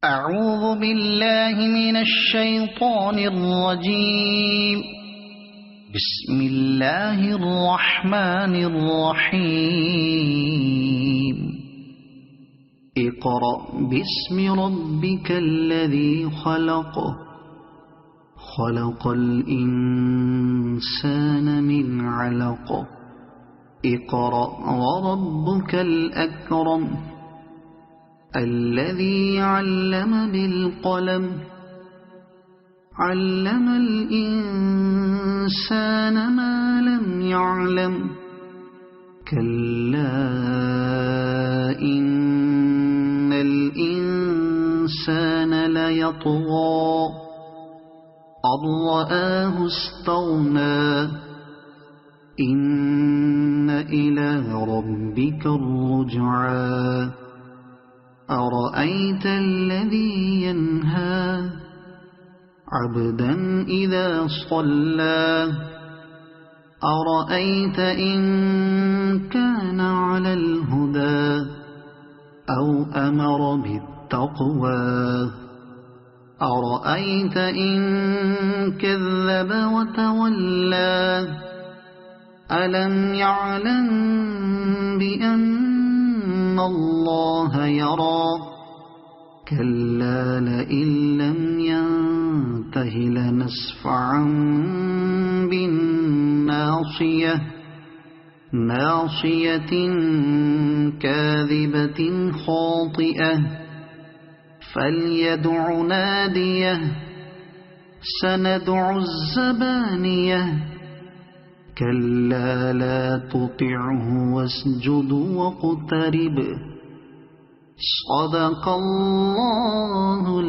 أعوذ بالله من الشيطان الرجيم بسم الله الرحمن الرحيم اقرأ باسم ربك الذي خلق خلق الإنسان من علق اقرأ وربك الأكرم الذي علم بالقلم علم الإنسان ما لم يعلم كلا إن الإنسان ليطغى أن رآه استغنى إن إلى ربك الرجعى أرأيت الذي ينهى عبدا إذا صلى أرأيت إن كان على الهدى أو أمر بالتقوى أرأيت إن كذب وتولى ألم يعلم بأن الله يرى كلا لئن لم ينته لنسفعا بالناصية ناصية كاذبة خاطئة فليدع ناديه سندع الزبانية كلا لا تطعه واسجد واقترب صدق الله